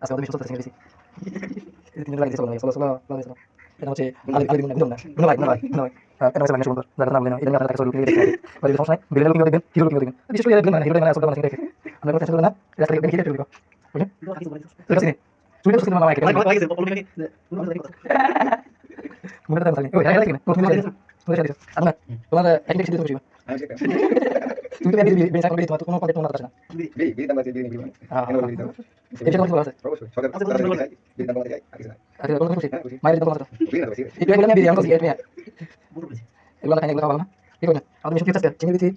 আজকে আমাদের মিশন চলতেছে ইংরেজি এই তিনজন লাগে চলো চলো চলো চলো চলো এটা হচ্ছে আলি আলি গুনা গুনা গুনা ভাই গুনা ভাই গুনা ভাই এটা হচ্ছে বাংলা সুন্দর যারা নাম বলেন এটা নিয়ে আপনারা কাছে লুকিয়ে দেখতে পারেন সমস্যা নাই বিলের লুকিয়ে দেখবেন হিরো লুকিয়ে দেখবেন বিশেষ করে বিলের মানে হিরো মানে আসলে মানে দেখে আমরা কোনো টেনশন করবেন না এটা থেকে বেরিয়ে দেখতে পারবো বুঝলেন তো কাছে তুই তো সিনেমা মাইকে মনে তো থাকে ওই হ্যাঁ লাগে না তুমি বলে আচ্ছা তোমার অ্যাক্টিং শিখতে হবে তুমি তো বিয়ে বিয়ে করে তোমার কোনো কন্টেন্ট মনে আসে না বিয়ে বিয়ে দাম আছে বিয়ে নিবি হ্যাঁ এটা কথা বলা আছে অবশ্যই সকাল তাড়াতাড়ি বিয়ে দাম বলতে যাই আগে না আরে কোনো খুশি মাইরে দাও কথা বিয়ে না বসি এটা বলে আমি বিয়ে আমরা সিগারেট নিয়ে এগুলো খাই এগুলো খাওয়া না ঠিক আছে আমাদের মিশন কি আছে চিনি দিছি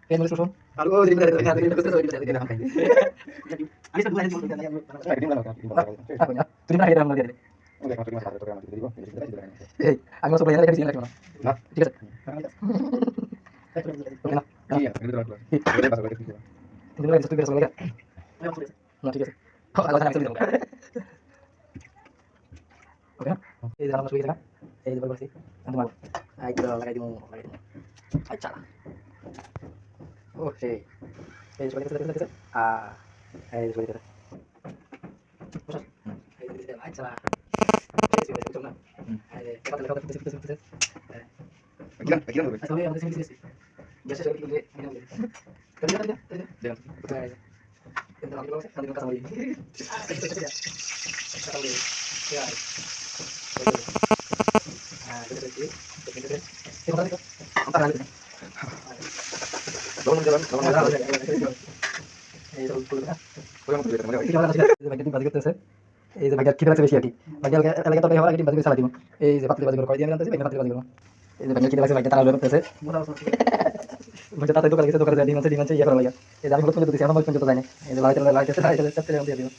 কেন বলে শুনুন আর ও দিন ধরে ধরে দিন করতে ধরে দিন খাই আমি সব বলে দিন একদিন না আপনি তুই না খেয়ে আমরা দিয়ে ওকে আমার তুমি সাথে তোকে আমার দিব এই আমি সব বলে রেখেছি না না ঠিক আছে ওকে না কি আছে ভিতরে রাখো ওরে বাসা করে কি তুমি লাগে তুই বের করে না ঠিক আছে আলাদা আমি চলে যাব ওকে এই যে আমরা শুয়ে থাকা এই যে বলছি আমি তোমার আই তো লাগাই দিমু আচ্ছা ও সেই এই যে দেখতে এই যে দেখতে আচ্ছা aquí no এই যে ভাইয়া খিদে লাগছে বেশি আর কি ভাইয়া এলাকা তো হওয়ার আগে বাজি চালাই দিব এই যে পাতলি বাজি করে কয় দিয়ে আমি আনতেছি ভাইয়া পাতলি বাজি করব এই যে ভাইয়া খিদে লাগছে ভাইয়া তারা করতেছে ভাইয়া তাতে দোকানে গেছে দোকানে যাই ডিম আছে ইয়া করে ভাইয়া এই যে আমি হলুদ পর্যন্ত দিছি আমার পর্যন্ত যাই না এই যে লাইট চাপতে দিয়ে দিব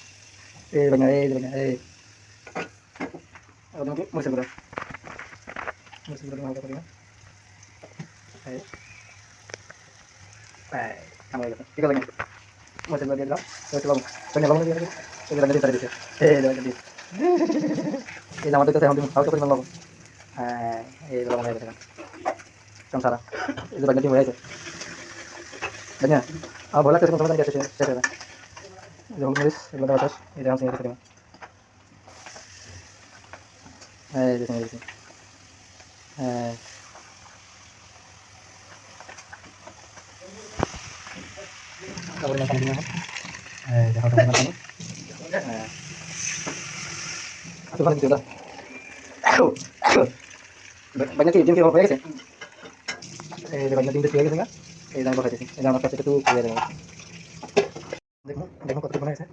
এই ভাইয়া এই যে ভাইয়া এই ওকে মুছে করে ভালো করে এই আমার গেছে ঠিক আছে মুছে করে দিয়ে দাও তো বাবু তুমি বাবু দিয়ে দাও এই যে তারে দিছে এই যে দিয়ে এই আমাদের কাছে আমাদের হালকা পরিমাণ লবণ হ্যাঁ এই লবণ হয়ে গেছে কম সারা এই যে বাকি হয়ে গেছে দেখেন আর বলা কিছু কথা শেষ শেষ হবে এই হলুদ মরিচ এগুলো দেওয়া শেষ এই যে হাসিং করে এই যে দিছি হ্যাঁ তারপরে না পানি দিলাম এই যে হালকা পানি হ্যাঁ আচ্ছা পানি দিও না বাকি কি জিম হয়ে গেছে এই যে বাকি দিনতে হয়ে গেছে না এই যে আমি বসাইছি এই যে আমার কাছে একটু দিয়ে দেবো দেখুন দেখুন কত বনা আছে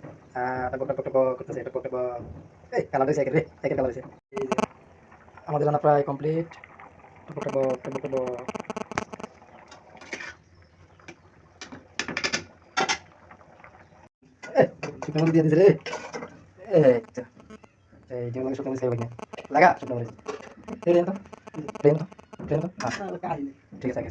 টক করতেছে টক এই কালার দিয়েছে একের কালার দিয়েছে এই যে আমাদের রান্না প্রায় কমপ্লিট টক এই শুকনো দিয়ে দিয়েছে রে এই তো এই যে মানে শুকনো দিয়েছে ভাই লাগা শুকনো দিয়েছে এই রেন তো ঠিক আছে